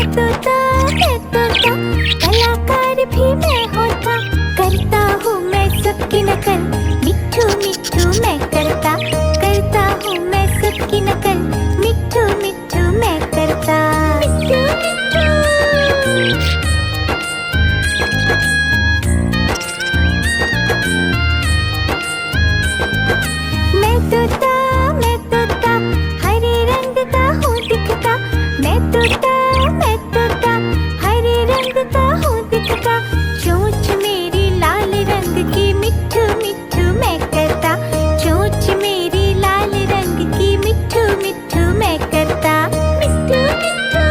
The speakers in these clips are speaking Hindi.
मैं तोता कलाकार भी मैं होता, करता हूँ मैं सबकी नकल, मिट्ठू मिट्ठू मैं करता हूँ मैं सबकी नकल, मिट्ठू मिट्ठू मैं करता। मिट्ठू मिट्ठू मैं तोता हरे रंग का हूँ दिखता, मैं तोता हरे रंग का हूँ दिखता, चोंच मेरी लाल रंग की, मिट्ठू मिट्ठू मैं करता, चोंच मेरी लाल रंग की, मिट्ठू मिट्ठू मैं करता। मिट्ठू मिट्ठू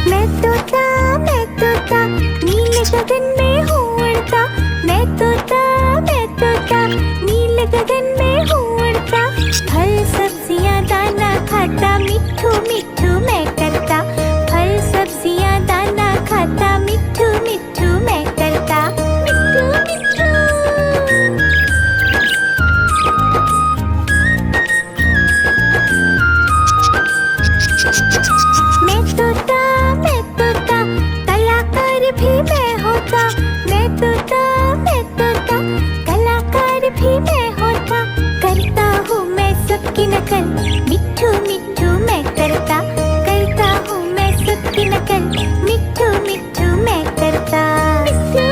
मैं तोता नीले गगन में हूँ उड़ता, मैं तोता नीले गगन में हूँ उड़ता, फल सब्जियाँ दाना खाता, मिट्ठू मिट्ठू मैं करता, फल सब्जियाँ दाना खाता, मिट्ठू मिट्ठू मैं करता। मिट्ठू मिट्ठू मैं तोता कलाकार भी मैं होता, मैं तोता कलाकार भी मैं होता, करता हूँ मैं सबकी नकल, मिट्ठू मिट्ठू मैं करता हूँ मैं सबकी नकल, मिट्ठू मिट्ठू मैं करता। मिट्ठू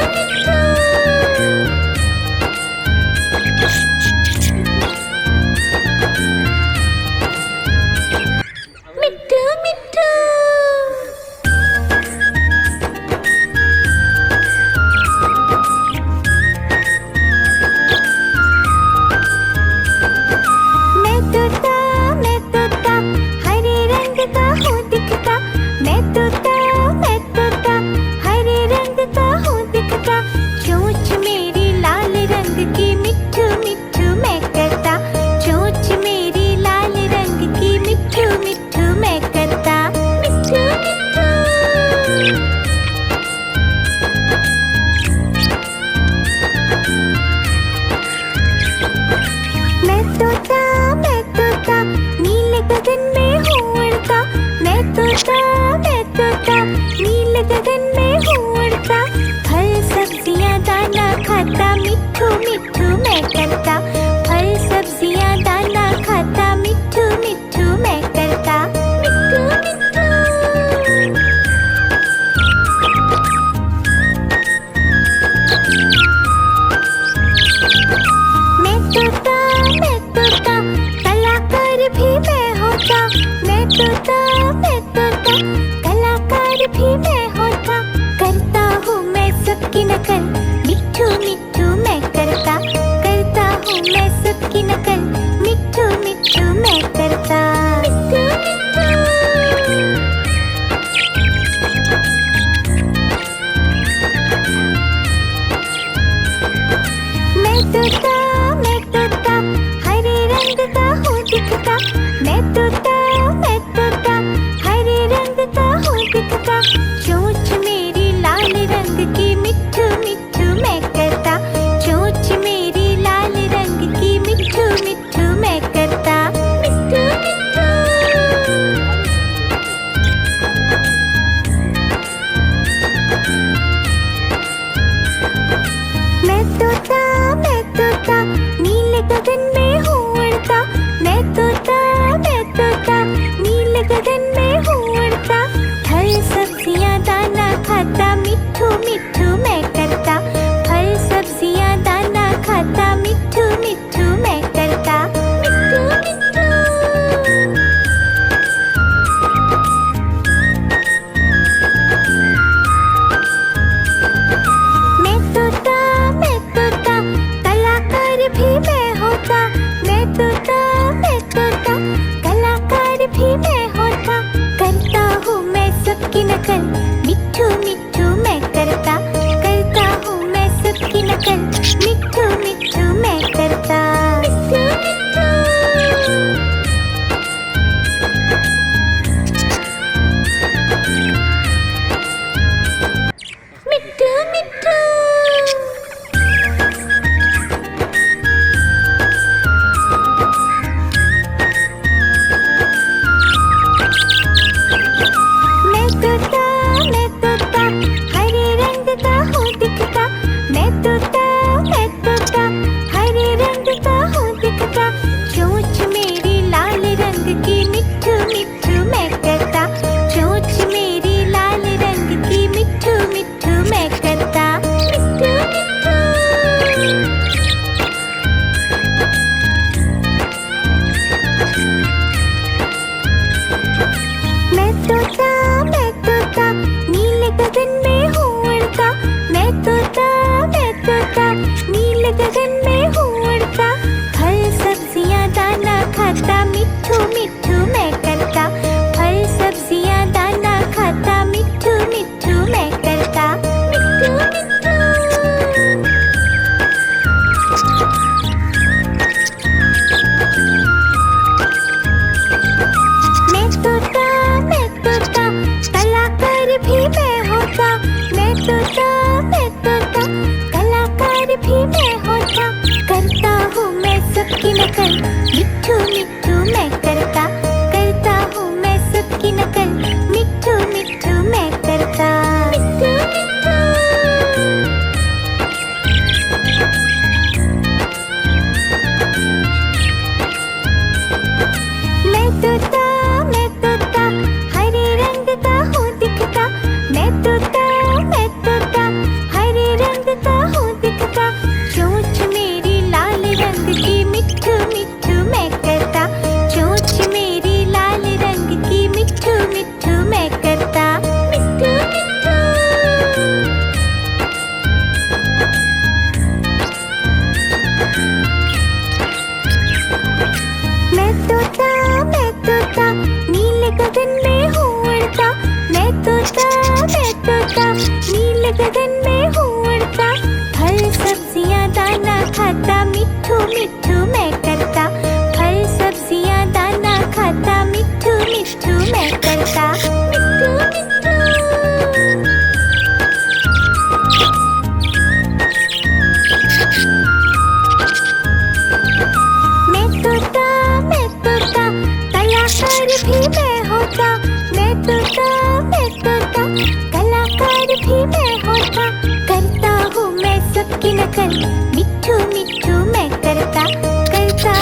मिट्ठू मिट्ठू मिट्ठू मैं तोता हरे रंग का हूँ दिखता, मैं तोता हरे रंग का हूँ दिखता, चोंच मेरी लाल रंग की, मिट्ठू मिट्ठू मैं करता, चोंच मेरी लाल रंग की, मिट्ठू मिट्ठू मैं करता। मिट्ठू मिट्ठू मैं तोता नीले गगन में हूँ उड़ता, मैं तोता नीले गगन में हूँ उड़ता, फल सब्जियाँ दाना खाता, मिट्ठू मिट्ठू मैं करता, फल सब्जियाँ दाना खाता, मिट्ठू मिट्ठू मैं करता। मिट्ठू मिट्ठू मैं तोता, मैं तोता, कलाकार भी मैं होता, मैं तोता, कलाकार भी मैं होता, करता हूँ मैं सबकी नकल, मिट्ठू मिट्ठू मैं करता, चोंच मेरी लाल रंग की, मिट्ठू मिट्ठू मैं करता। मिट्ठू मिट्ठू मैं तोता हूँ मैं सबकी नकल, मिट्ठू मिट्ठू मैं करता हूँ मैं सबकी नकल, मिट्ठू मिट्ठू मैं करता। मिट्ठू मिट्ठू मैं तोता हरे रंग का हूँ दिखता, मैं तोता मिट्ठू मिट्ठू मैं करता, फल सब्जियां दाना खाता, मिट्ठू मिट्ठू मैं करता, मिट्ठू मिट्ठू। मैं तोता कलाकार भी मैं होता, मैं तोता कलाकार भी मैं होता, करता हूँ मैं सबकी नकल, मिट्ठू मिट्ठू मैं करता, करता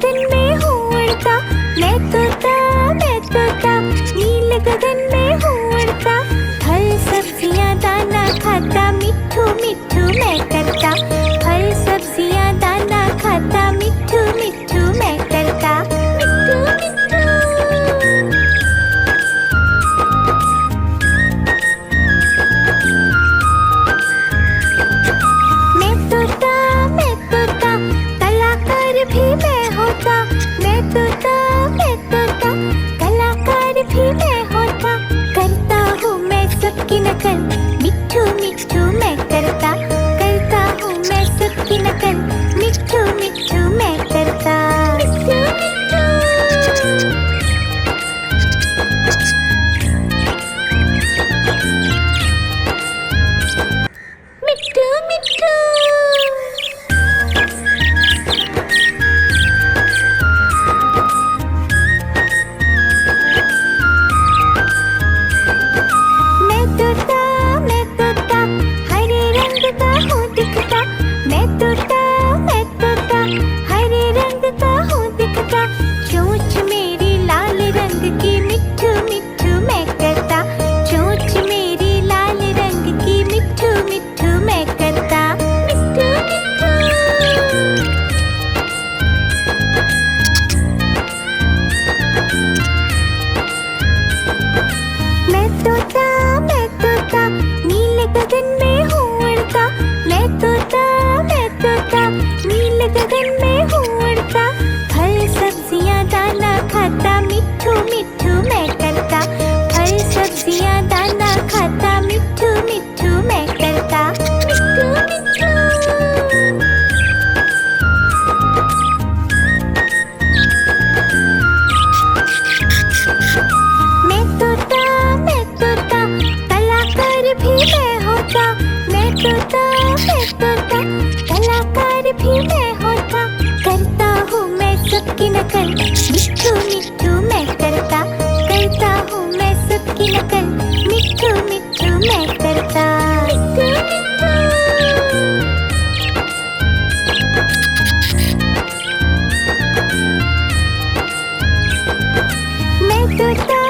गगन में हूँ उड़ता, मैं तोता नीले गगन में हूँ उड़ता। फल सब्जियाँ दाना खाता, मिट्ठू मिट्ठू मैं करता। फल सब्जियाँ दाना खाता, मिट्ठू मिट्ठू मैं करता। मिट्ठू मिट्ठू। मैं तोता कलाकार भी मैं होता। मैं तोता कलाकार भी मैं होता। करता हूँ मैं सबकी नकल, मिट्ठू मिट्ठू मैं करता। करता हूँ मैं सबकी नकल, मिट्ठू मिट्ठू मैं करता। मिट्ठू मिट्ठू मिट्ठू मिट्ठू। मैं तोता हरे रंग का हूँ दिखता। मैं तोता हरे रंग का हूँ दिखता। चोंच मेरी लाल रंग की, मिट्ठू मिट्ठू मैं करता। चोंच मेरी लाल रंग की, मिट्ठू मिट्ठू मैं करता। मिट्ठू मिट्ठू। मैं तोता नीले गगन में हूँ उड़ता। मैं तोता नीले गगन में हूँ उड़ता। फल सब्जियाँ दाना खाता, मिट्ठू मिट्ठू मैं करता। फल सब्जियाँ दाना खाता, मिट्ठू मिट्ठू मैं करता। मिट्ठू मिट्ठू। मैं तोता कलाकार भी मैं होता। मैं तोता कलाकार भी मैं होता। करता हूँ मैं सबकी नकल, मिट्ठू मिट्ठू मैं करता। करता हूँ मैं सबकी नकल, मिट्ठू मिट्ठू मैं करता। मिट्ठू मिट्ठू। मैं तोता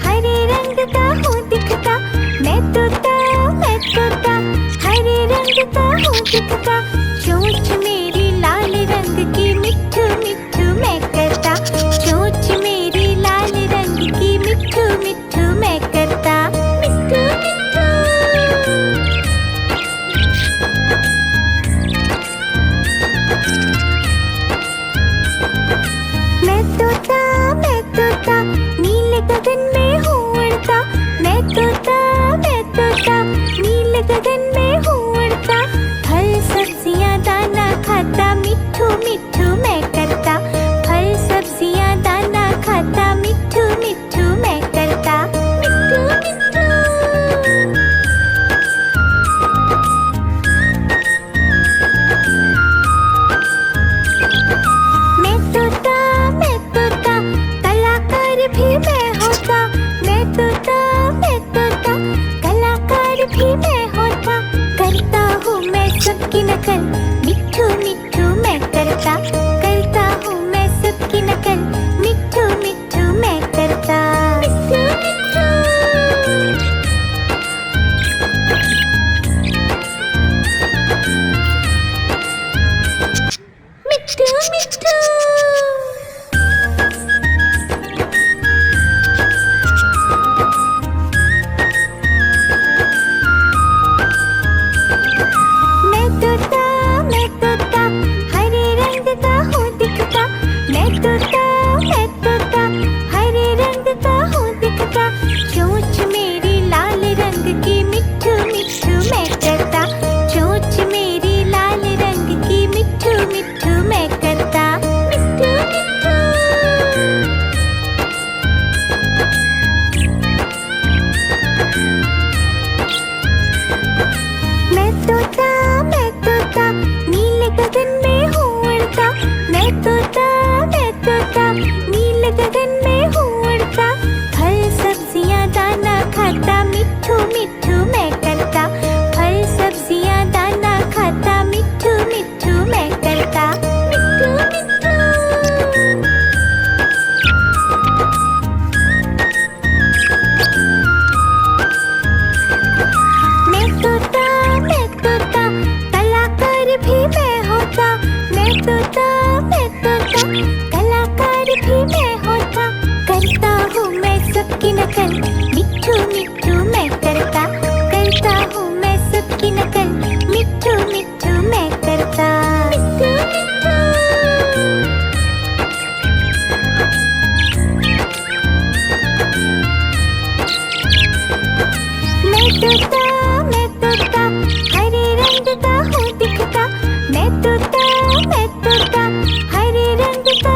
हरे रंग का हूँ दिखता। मैं तोता हरे रंग का हूँ दिखता। चोंच मेरी लाल रंग की, मिट्ठू मिट्ठू मैं करता। चोंच मेरी लाल रंग की, मिट्ठू मिट्ठू मैं करता। मिट्ठू मिट्ठू। मैं तोता नीले गगन में हूँ उड़ता। मैं तोता नीले गगन में हूँ उड़ता। फल सब्जियाँ दाना खाता, मिट्ठू मिट्ठू मैं करता। फल सब्जियाँ दाना खाता, मिट्ठू मिट्ठू मैं करता। मिट्ठू मिट्ठू। मैं तोता कलाकार भी मैं होता। मैं तोता कलाकार भी मैं होता। करता हूँ मैं सबकी नकल, मिट्ठू मिट्ठू मैं करता। करता हूँ मैं सबकी नकल, मिट्ठू मिट्ठू मैं करता। मिट्ठू मिट्ठू। मिट्ठू मिट्ठू। मैं तोता हरे रंग का हूँ दिखता। मैं तोता हरे रंग का हूँ दिखता। चोंच मेरी लाल रंग की, मिट्ठू मिट्ठू मैं करता। चोंच मेरी लाल रंग की, मिट्ठू मिट्ठू मैं करता। कलाकार भी मैं होता, करता हूँ मैं सबकी नकल, मिट्ठू मिट्ठू मैं करता हूँ मैं सबकी नकल, मिट्ठू मिट्ठू मैं करता। मैं तोता हरे रंग का हूँ दिखता, मैं तोता हरे रंग का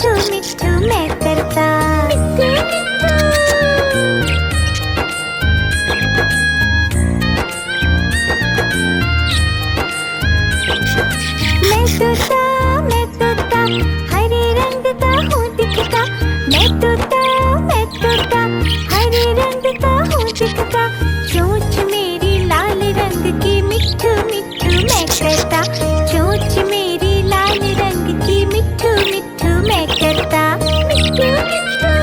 मिट्ठू मिट्ठू मैं करता। मिट्ठू मैं तोता हरे रंग का हूँ दिखता। मैं तोता हरे रंग का हूँ दिखता। चोंच मेरी लाल रंग की मिट्ठू मिट्ठू मैं करता। चोंच मेरी लाल रंग की मिट्ठू मिट्ठू मैं करता। मिट्ठू मिट्ठू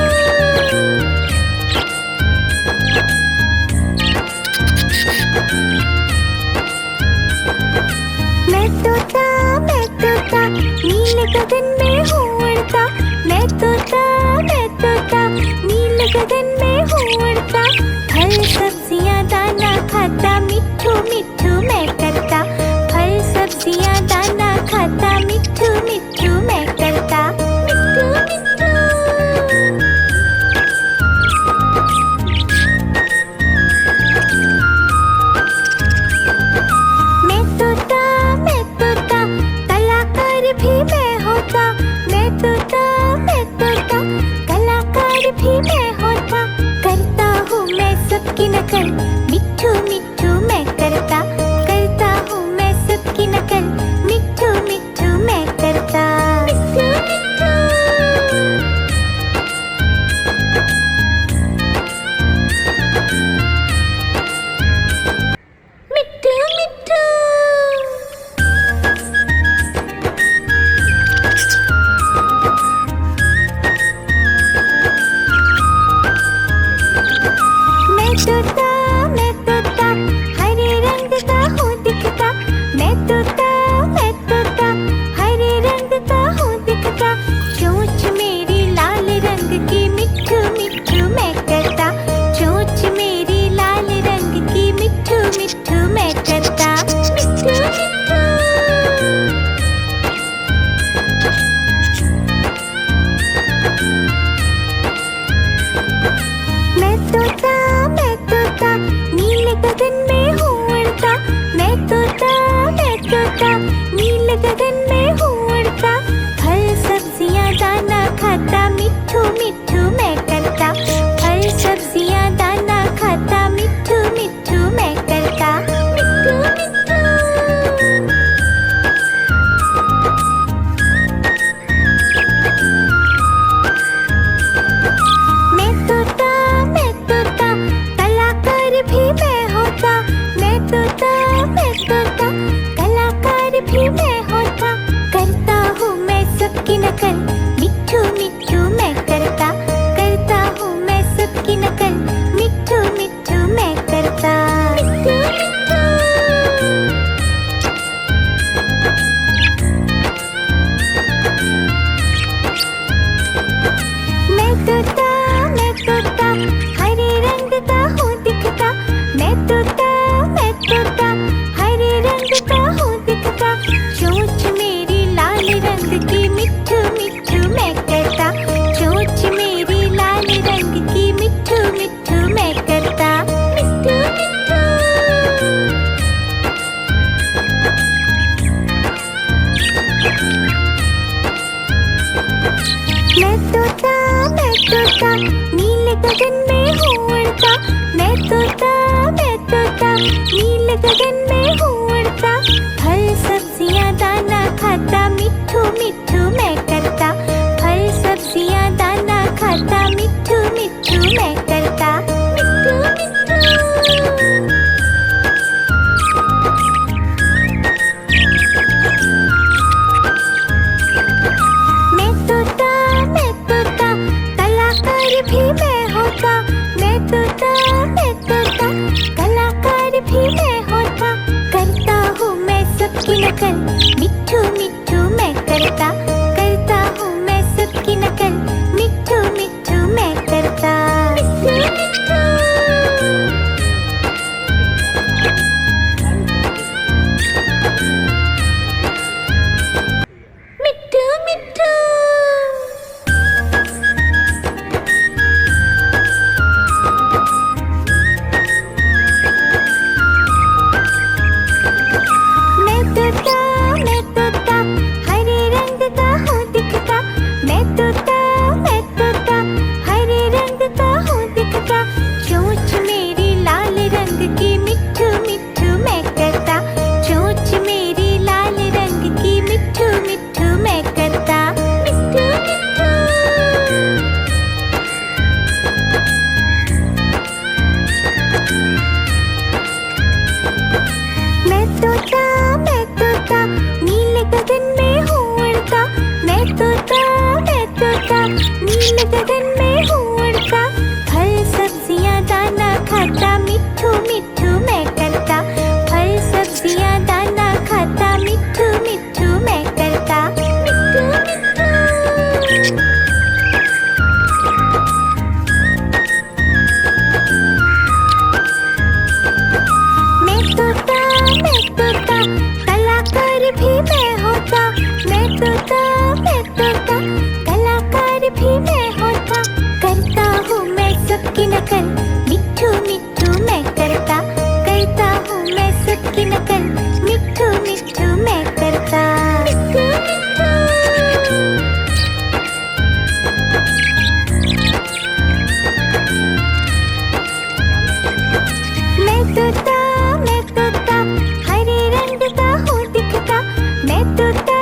मैं तोता नील गगन में हूँ उड़ता। मैं तोता नील गगन में हूँ उड़ता। फल सब्जियाँ दाना खाता मिट्ठू मिट्ठू मैं करता। फल सब्जियाँ दाना खाता मिट्ठू मिट्ठू मैं करता। मिट्ठू मिट्ठू मैं तोता कलाकार भी मैं होता। मैं तोता कलाकार भी मैं होता। करता हूँ मैं सबकी नकल मिट्ठू मिट्ठू मैं करता। करता हूँ मैं सबकी नकल मिट्ठू मिट्ठू मैं करता। मिट्ठू मिट्ठू मिट्ठू मिट्ठू मैं तोता हरे रंग का हूँ दिखता। मैं तोता हरे रंग का हूँ दिखता। चोंच मेरी लाल रंग की मिट्ठू मिट्ठू मैं करता। चोंच मेरी लाल रंग की मिट्ठू मिट्ठू मैं करता। मिट्ठू मिट्ठू मैं तोता नील गगन में हूँ उड़ता। मैं तोता नील गगन में हूँ उड़ता। फल सब्जियाँ दाना खाता मिट्ठू मिट्ठू मैं करता। फल सब्जियाँ दाना खाता मिट्ठू मिट्ठू मैं करता। मिट्ठू मिट्ठू मैं तोता कलाकार भी मैं होता। मैं तोता कलाकार भी मैं होता। करता हूँ मैं सबकी नकल मिट्ठू मिट्ठू मैं करता। करता हूँ मैं सबकी नकल मिट्ठू मिट्ठू मैं करता। मिट्ठू मिट्ठू मैं तोता हरे रंग का हूँ दिखता। मैं तोता हरे रंग का हूँ दिखता। चोंच मेरी लाल रंग की मिट्ठू मिट्ठू मैं करता। चोंच मेरी लाल रंग की मिट्ठू मिट्ठू मैं करता। मिट्ठू मिट्ठू मैं तोता नील गगन में हूँ उड़ता। मैं तोता नील गगन में हूँ उड़ता। फल सब्जियाँ दाना खाता मिट्ठू मिट्ठू मैं करता। फल सब्जियाँ दाना खाता मिट्ठू मिट्ठू मैं करता। मिट्ठू मिट्ठू मैं तोता कलाकार भी मैं होता। मैं तोता कलाकार भी मैं होता। करता हूँ मैं सबकी नकल मिट्ठू मिट्ठू मैं करता। करता हूँ मैं सबकी नकल मिट्ठू मिट्ठू मैं करता। मिट्ठू मिट्ठू मिट्ठू मिट्ठू मैं तोता हरे रंग का नील गगन में हूँ उड़ता, फल सब्जियाँ दाना खाता, मिट्ठू मिट्ठू मैं करता, फल सब्जियाँ दाना खाता, मिट्ठू मिट्ठू मैं करता, मिट्ठू मिट्ठू। मैं तोता कलाकार भी मैं होता, मैं तोता कलाकार भी मैं होता, करता हूँ मैं सबकी नकल, मिट्ठू मिट्ठू मैं करता, करता हूँ मैं सबकी नकल, मिट्ठू मिट्ठू मैं करता, मिट्ठू मिट्ठू। मैं तोता हरे रंग का हूँ दिखता, मैं तोता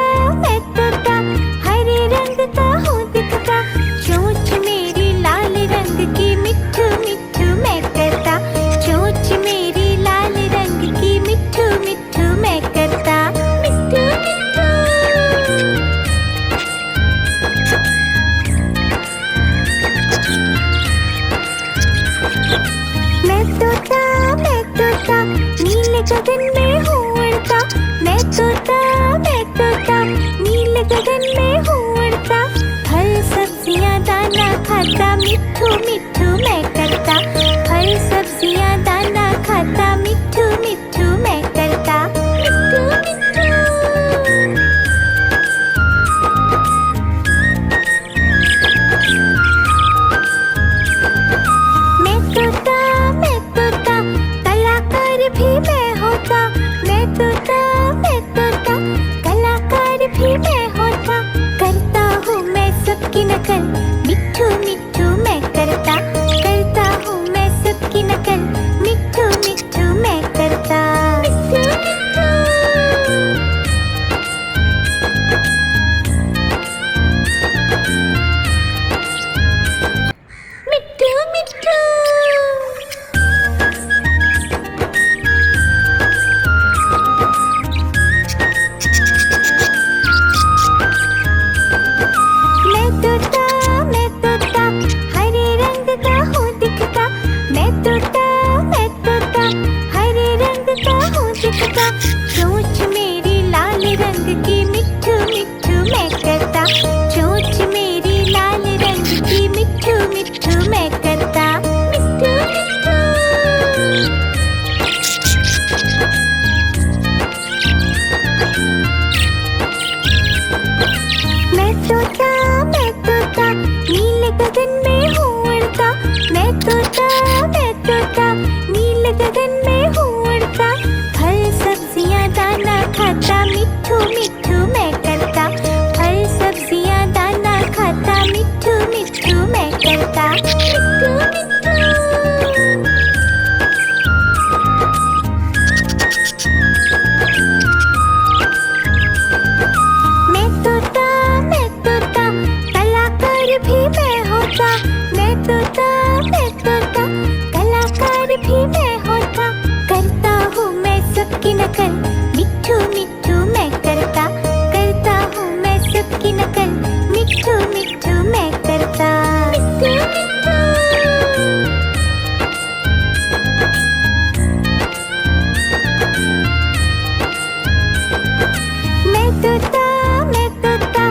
हरे रंग का हूँ दिखता, चोंच मेरी लाल रंग की, मिट्ठू मिट्ठू मैं करता, चोंच मेरी लाल रंग की, मिट्ठू मिट्ठू मैं करता, मिट्ठू मिट्ठू। मैं तोता नील गगन में हूँ उड़ता, मैं तोता नील गगन में हूँ उड़ता, फल सब्जियाँ दाना खाता, मिट्ठू मिट्ठू मैं करता, फल सब्जियाँ दाना खाता, मिट्ठू मिट्ठू मैं करता, मिट्ठू मिट्ठू। मैं तोता कलाकार भी मैं होता, मैं तोता कलाकार भी मैं होता, करता हूँ मैं सबकी नकल, मिट्ठू मिट्ठू मैं करता, करता हूँ मैं सबकी नकल, मिट्ठू मिट्ठू मैं करता, मिट्ठू मिट्ठू। मिट्ठू मिट्ठू। मैं तोता हरे रंग का हूँ दिखता, मैं तोता हरे रंग का हूँ दिखता, चोंच मेरी लाल रंग की, मिट्ठू मिट्ठू मैं करता, चोंच मेरी लाल रंग की, मिट्ठू मिट्ठू मैं करता, मिट्ठू मिट्ठू। मैं तोता नील गगन में हूँ उड़ता, मैं तोता नील गगन में हूँ उड़ता, फल सब्जियाँ दाना खाता, मिट्ठू मिट्ठू मैं करता, फल सब्जियाँ दाना खाता, मिट्ठू मिट्ठू मैं करता, मिट्ठू मिट्ठू। मैं तोता कलाकार भी मैं होता, मैं तोता कलाकार भी मैं होता, करता हूँ मैं सबकी नकल, मिट्ठू मिट्ठू मैं करता, करता हूँ मैं सबकी नकल, मिट्ठू मिट्ठू मैं करता, मिट्ठू मिट्ठू। मैं तोता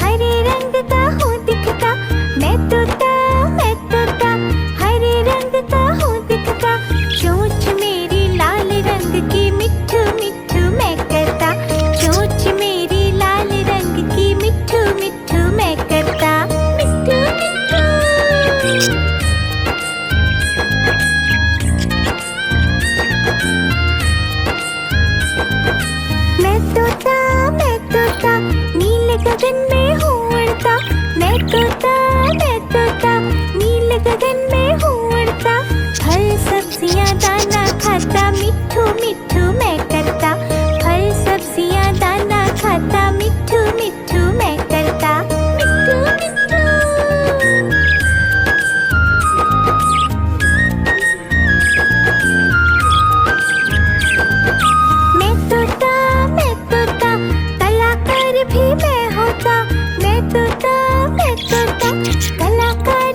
हरे रंग का हूँ दिखता, मैं तोता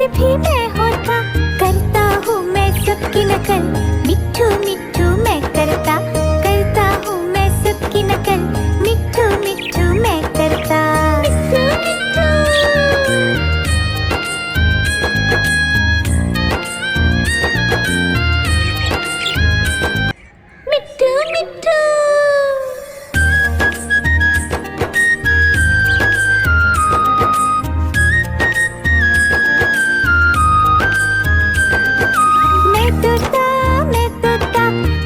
भी मैं होता, करता हूँ मैं सबकी नकल, मिट्ठू मिट्ठू मैं करता हूँ मैं सबकी नकल, मिट्ठू मिट्ठू मैं करता। मिट्ठू मिट्ठू मैं तोता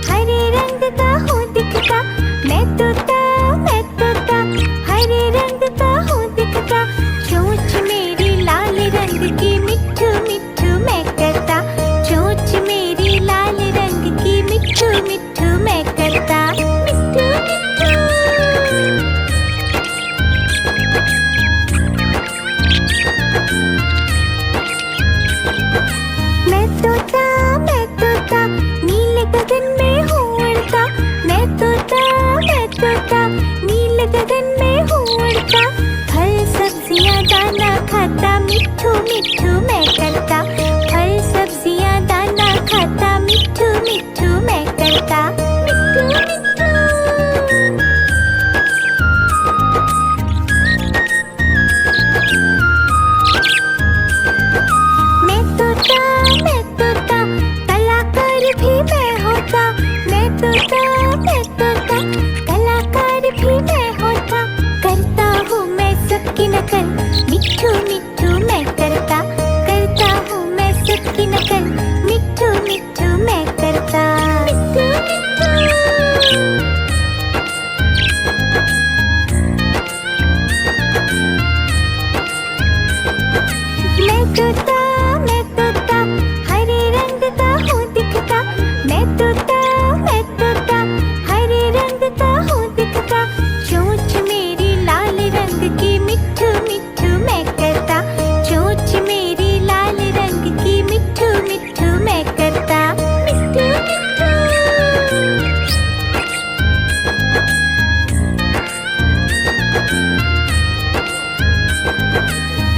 हरे रंग का हूँ दिखता, मैं तोता हरे रंग का हूँ दिखता, चोंच मेरी लाल रंग की, मिट्ठू मिट्ठू मैं करता, चोंच मेरी लाल रंग की, मिट्ठू मिट्ठू मैं करता। मिट्ठू मिट्ठू मैं तोता नीले गगन में हूँ उड़ता, मैं तोता नीले गगन में हूँ उड़ता, फल सब्जियाँ दाना खाता, मिट्ठू मिट्ठू मैं करता, फल सब्जियाँ दाना खाता, मिट्ठू मिट्ठू मैं करता। मिट्ठू मिट्ठू मैं तोता कलाकार भी मैं होता, मैं तोता कलाकार भी मैं होता, करता हूँ मैं सबकी नकल, मिट्ठू मिट्ठू मैं करता हूँ मैं सबकी नकल, मिट्ठू मिट्ठू मैं करता। मिट्ठू मिट्ठू मैं तोता हरे रंग का हूँ दिखता, मैं तोता हरे रंग का हूँ दिखता, चोंच मेरी लाल रंग की, मिट्ठू मिट्ठू मैं करता, चोंच मेरी लाल रंग की, मिट्ठू मिट्ठू मैं करता। मिट्ठू मिट्ठू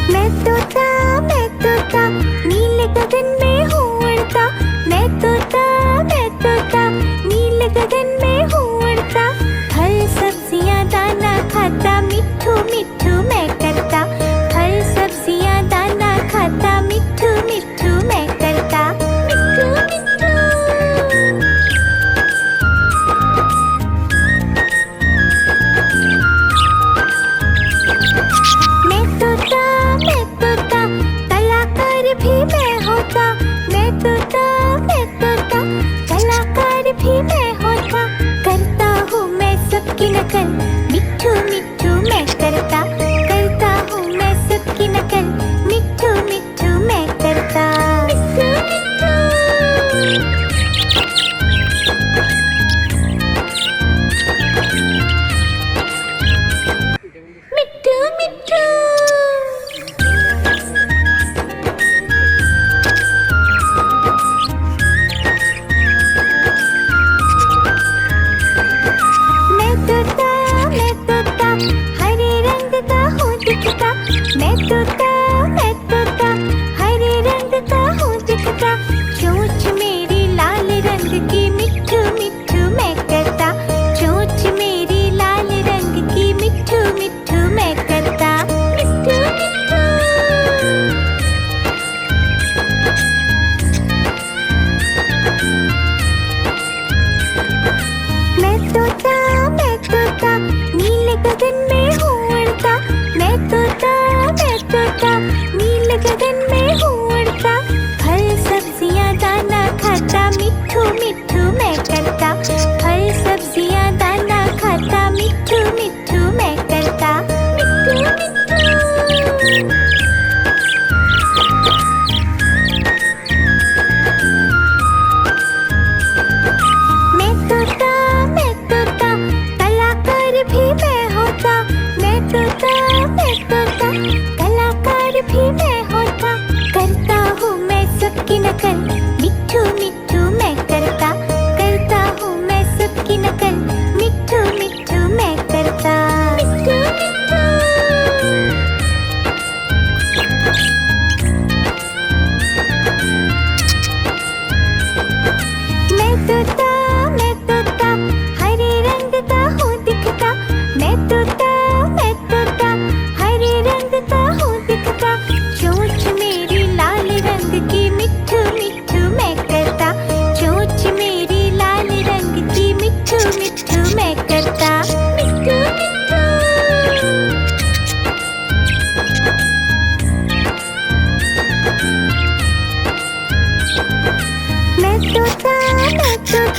मैं तोता नीले गगन में हूँ उड़ता, मैं तोता नीले गगन में हूँ उड़ता, फल सब्जियाँ दाना खाता, मिट्ठू मिट्ठू मैं करता, फल सब्जियाँ दाना खाता, मिट्ठू मिट्ठू मैं करता। मिट्ठू मिट्ठू मैं तोता कलाकार भी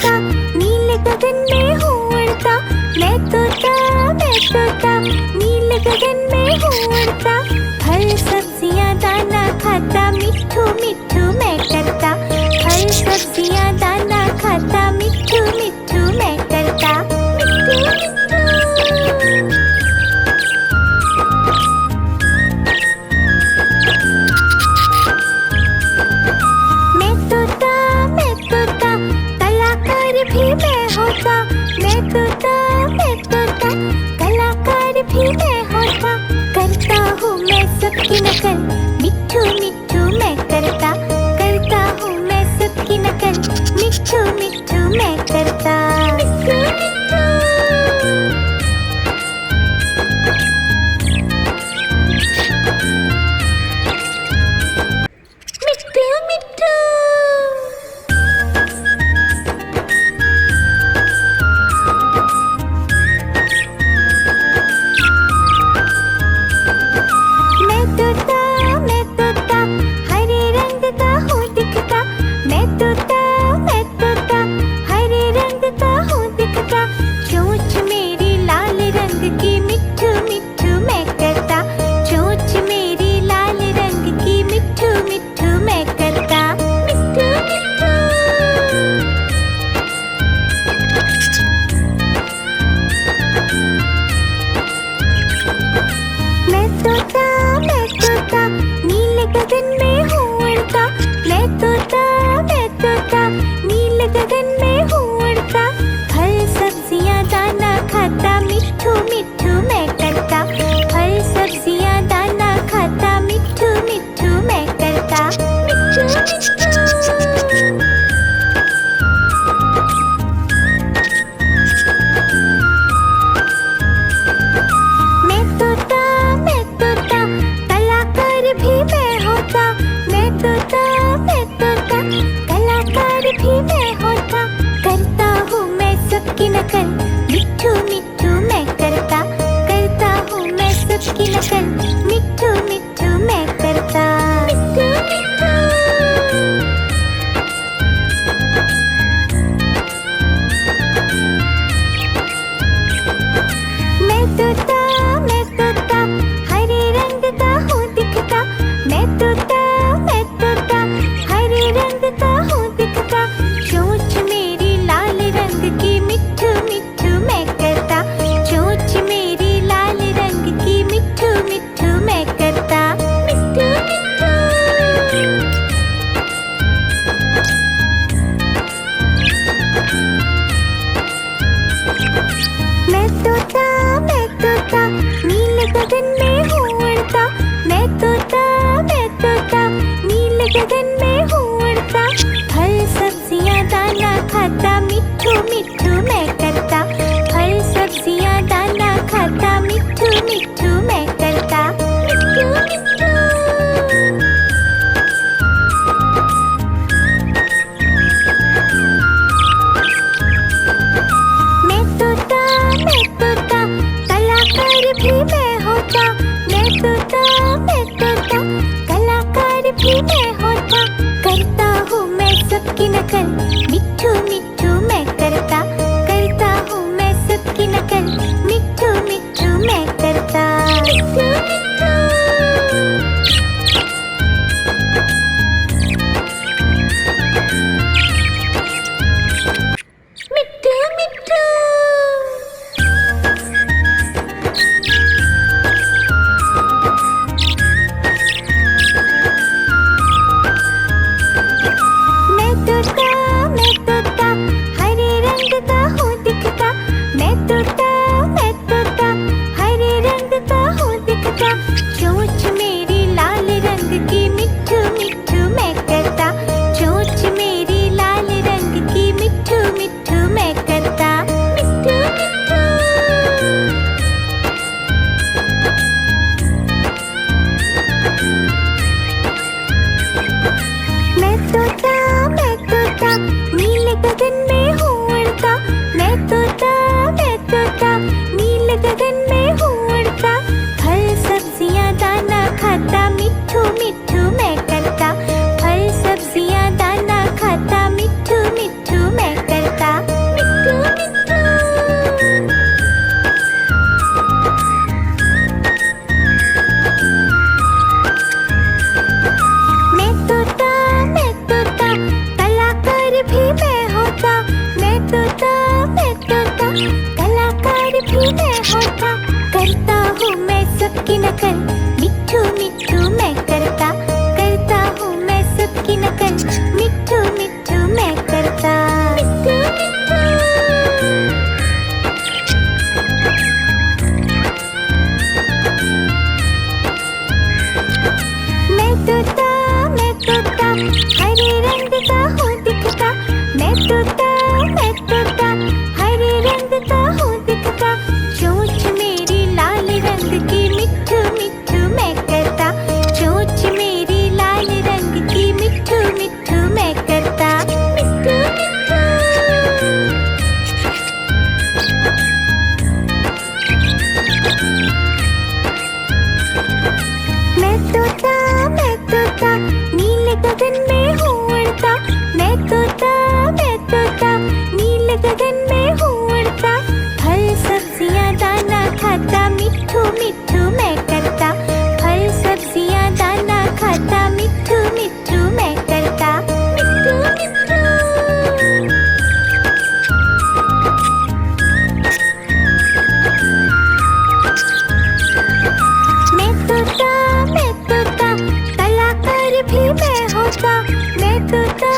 उड़ता, नीले गगन में हूँ उड़ता, मैं तोता नीले गगन में हूँ उड़ता। फल सब्जियाँ दाना खाता, मिट्ठू मिट्ठू मैं करता। फल सब्जियाँ दाना खाता, मिट्ठू मिट्ठू मैं करता। मिट्ठू मिट्ठू। मैं तोता कलाकार भी मैं होता। मैं तोता कलाकार भी मैं होता। करता हूँ मैं सबकी नकल, मिट्ठू मिट्ठू मैं करता। करता हूँ मैं सबकी नकल, मिट्ठू मिट्ठू मैं करता। मिट्ठू मिट्ठू। मिट्ठू मिट्ठू। मैं तोता हरे रंग का हूँ दिखता। मैं तोता हरे रंग का हूँ दिखता। चोंच मेरी लाल रंग की, मिट्ठू मिट्ठू मैं करता। चोंच मेरी लाल रंग की, मिट्ठू मिट्ठू मैं करता। मिट्ठू मिट्ठू। मैं तोता नीले गगन में हूँ उड़ता। मैं तोता नीले गगन में हूँ उड़ता। फल सब्जियाँ दाना खाता, मिट्ठू मिट्ठू मैं करता। फल सब्जियाँ दाना खाता, मिट्ठू मिट्ठू मैं करता। मिट्ठू मिट्ठू। मैं तोता कलाकार भी मैं होता। मैं तोता कलाकार भी मैं होता। करता हूँ मैं सबकी नकल, मिट्ठू मिट्ठू मैं करता। करता हूँ मैं सबकी नकल, मिट्ठू मिट्ठू मैं करता। मिट्ठू मिट्ठू। मैं तोता हरे रंग का हूँ दिखता। मैं तोता हरे रंग का हूँ दिखता। चोंच मेरी लाल रंग की, मिट्ठू मिट्ठू मैं करता। चोंच मेरी लाल रंग की, मिट्ठू मिट्ठू मैं करता। मिट्ठू मिट्ठू। मैं तोता नीले गगन में हूँ उड़ता। मैं तोता नीले गगन में हूँ उड़ता। फल सब्जियाँ दाना खाता, मिट्ठू मिट्ठू मैं करता। फल सब्जियाँ दाना खाता, मिट्ठू मिट्ठू मैं करता। मिट्ठू मिट्ठू। मैं तोता कलाकार भी मैं होता। मैं तोता कलाकार भी मैं होता। करता हूँ मैं सबकी नकल, मिट्ठू मिट्ठू मैं करता। करता हूँ मैं सबकी नकल, मिट्ठू मिट्ठू मैं करता। मिट्ठू मिट्ठू। मिट्ठू मिट्ठू। मैं तोता हरे रंग का हूँ दिखता। मैं तोता हरे रंग का हूँ दिखता। चोंच मेरी लाल रंग की, मिट्ठू मिट्ठू मैं करता। चोंच मेरी लाल रंग की, मिट्ठू मिट्ठू मैं करता। मिट्ठू मिट्ठू। मैं तोता नीले गगन में हूँ उड़ता। मैं तोता नीले गगन में हूँ उड़ता। फल सब्जियाँ दाना खाता, मिट्ठू मिट्ठू मैं करता। नकल, मिट्ठू मिट्ठू मैं करता, करता हूँ मैं सबकी नकल, मिट्ठू मिट्ठू मैं करता, मिट्ठू मिट्ठू। मैं तोता हरे रंग का हूँ दिखता, मैं तोता हरे रंग का हूँ दिखता, चोंच मेरी लाल रंग की, मिट्ठू मिट्ठू मैं करता, चोंच मेरी लाल रंग की, मिट्ठू मिट्ठू मैं करता, मिट्ठू मिट्ठू। मैं तोता नीले गगन में हूँ उड़ता, मैं तोता नीले गगन में हूँ उड़ता, फल सब्जियाँ दाना खाता, मिट्ठू मिट्ठू मैं करता, फल सब्जियाँ दाना खाता, मिट्ठू मिट्ठू मैं करता, मिट्ठू मिट्ठू। मैं तोता कलाकार भी मैं होता, मैं तोता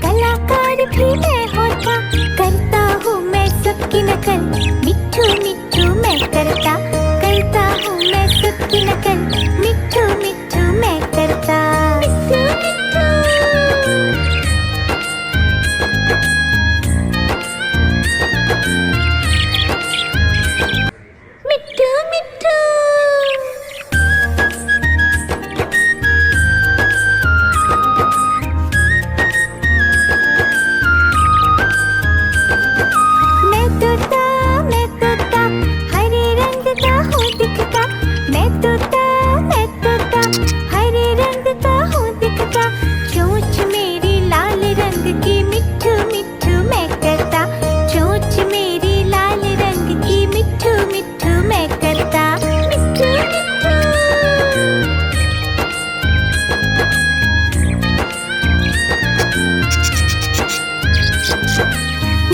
कलाकार भी मैं होता, करता हूँ मैं सबकी नकल, मिट्ठू मिट्ठू मैं करता, करता हूँ मैं सबकी नकल, मिट्ठू मिट्ठू मैं करता, मिट्ठू मिट्ठू। मिट्ठू मिट्ठू। मैं तोता हरे रंग का हूँ दिखता, मैं तोता हरे रंग का हूँ दिखता, चोंच मेरी लाल रंग की, मिट्ठू मिट्ठू मैं करता, चोंच मेरी लाल रंग की, मिट्ठू मिट्ठू मैं करता, मिट्ठू मिट्ठू।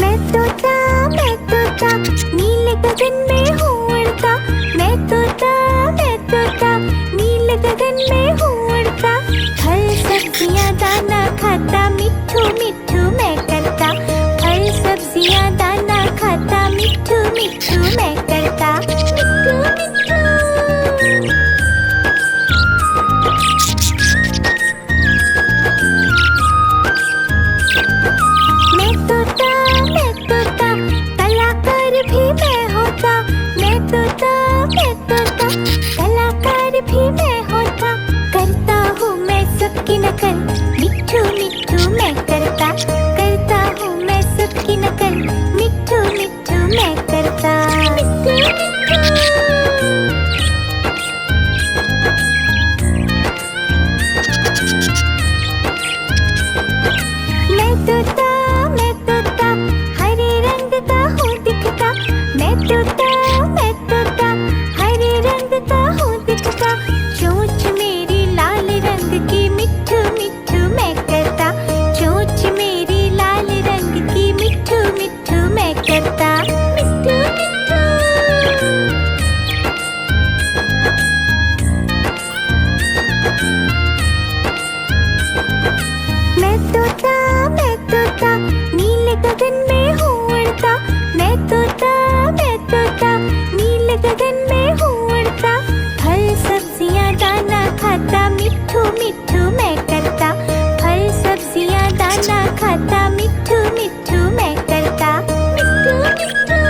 मैं तोता नीले गगन में हूँ उड़ता, मैं तोता नीले गगन में हूँ उड़ता, फल सब्जियाँ दाना खाता, मिट्ठू मिट्ठू मैं करता, फल सब्जियाँ दाना खाता, मिट्ठू मिट्ठू मैं करता, मिट्ठू मिट्ठू। मैं तोता कलाकार भी मैं होता, मैं तोता कलाकार भी मैं होता, करता हूँ मैं सबकी नकल, मिट्ठू मिट्ठू मैं करता, करता हूँ मैं सबकी नकल, मिट्ठू मिट्ठू मैं करता, मिट्ठू मिट्ठू। मैं तोता हरे रंग का हूँ दिखता, मैं तोता हरे रंग का हूँ दिखता, चोंच मेरी लाल रंग की, मिट्ठू मिट्ठू मैं करता, चोंच मेरी लाल रंग की, मिट्ठू मिट्ठू मैं करता, मिट्ठू मिट्ठू। मैं तोता नीले गगन में हूँ उड़ता, मैं तोता नीले गगन में हूँ उड़ता, फल सब्जियाँ दाना खाता, मिट्ठू मिट्ठू मैं करता, फल सब्जियाँ दाना खाता, मिट्ठू मिट्ठू मैं करता, मिट्ठू मिट्ठू।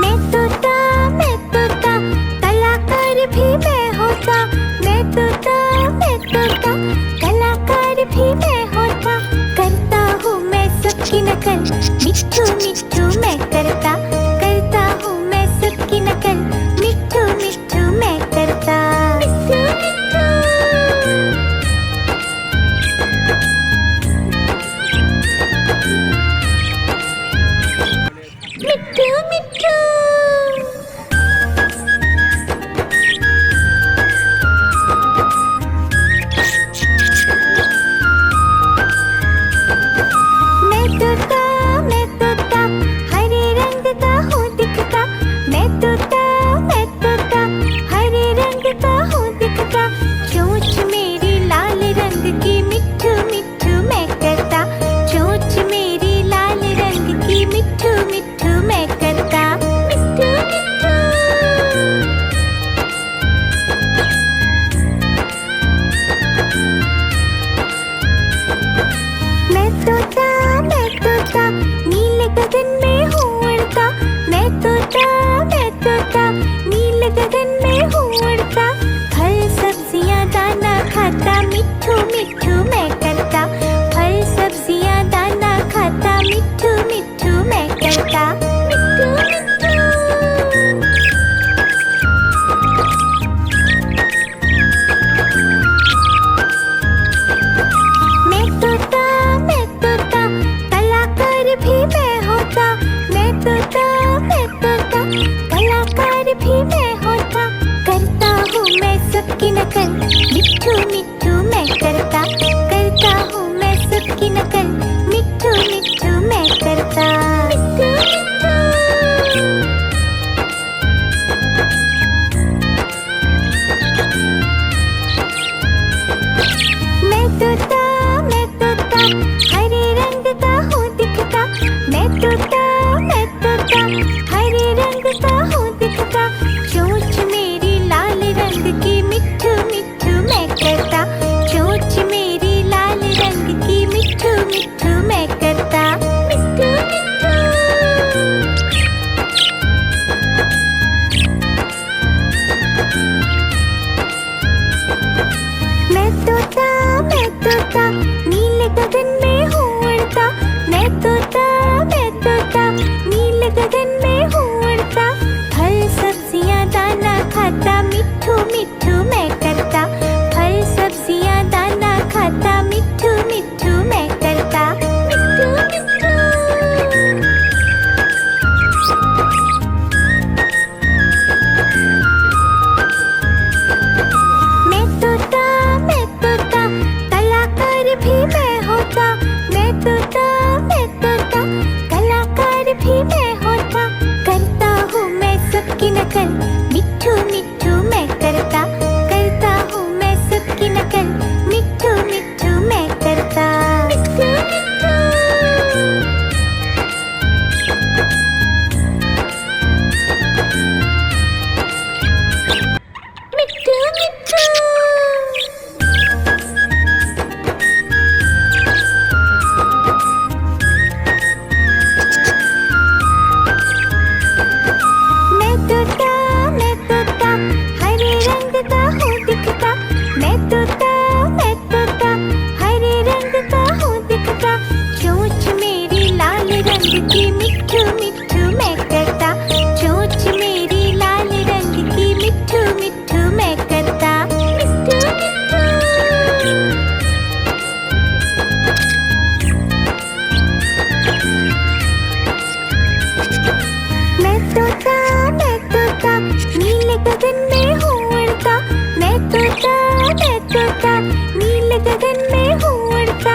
मैं तोता कलाकार भी मैं होता, मैं तोता कलाकार भी मैं होता, करता हूँ मैं सबकी नकल, मिट्ठू मिट्ठू मैं करता, करता हूँ मैं सबकी नकल, मिट्ठू मिट्ठू मैं करता, मिट्ठू मिट्ठू। मिट्ठू मिट्ठू। नकल, मिट्ठू मिट्ठू मैं करता, करता हूँ मैं सबकी नकल, मिट्ठू मिट्ठू मैं करता। मिट्ठू मिट्ठू मैं तोता हरे रंग का हूँ दिखता, मैं तोता हरे रंग का हूँ दिखता, चोंच मेरी लाल रंग की, मिट्ठू मिट्ठू मैं करता, चोंच मेरी लाल रंग की, मिट्ठू मिट्ठू मैं करता। मिट्ठू मिट्ठू मैं तोता नीले गगन में हूँ उड़ता, मैं तोता नीले गगन में हूँ उड़ता, फल सब्जियाँ दाना खाता, मिट्ठू मिट्ठू मैं करता, फल सब्जियाँ दाना खाता, मिट्ठू मिट्ठू मैं करता। मिट्ठू मिट्ठू मैं तोता कलाकार भी मैं होता, मैं तोता कलाकार भी मैं होता, करता हूँ मैं सबकी नकल, मिट्ठू मिट्ठू मैं करता, करता हूँ मैं सबकी नकल, मिट्ठू मिट्ठू मैं करता। मिट्ठू मिट्ठू मिट्ठू मिट्ठू मैं तोता हरे रंग का हूँ दिखता, मैं तोता हरे रंग का हूँ दिखता, चोंच मेरी लाल रंग की, मिट्ठू मिट्ठू मैं करता, चोंच मेरी लाल रंग की, मिट्ठू मिट्ठू मैं करता। मिट्ठू मिट्ठू मैं तोता नीले गगन में हूँ उड़ता, मैं तोता नीले गगन में हूँ उड़ता,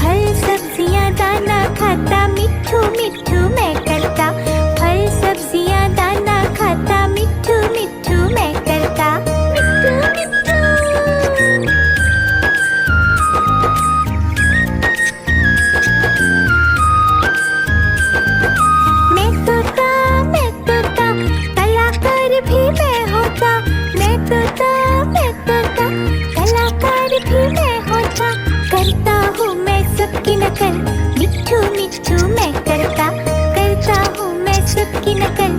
फल सब्जियाँ दाना खाता, मिट्ठू मिट्ठू मैं करता, फल सब्जियाँ दाना खाता, मिट्ठू मिट्ठू मैं करता। मिट्ठू मिट्ठू मैं तोता कलाकार भी मैं होता, मैं तोता कलाकार भी मैं होता, करता हूँ मैं सबकी नकल, मिट्ठू मिट्ठू मैं करता, करता हूँ मैं सबकी नकल,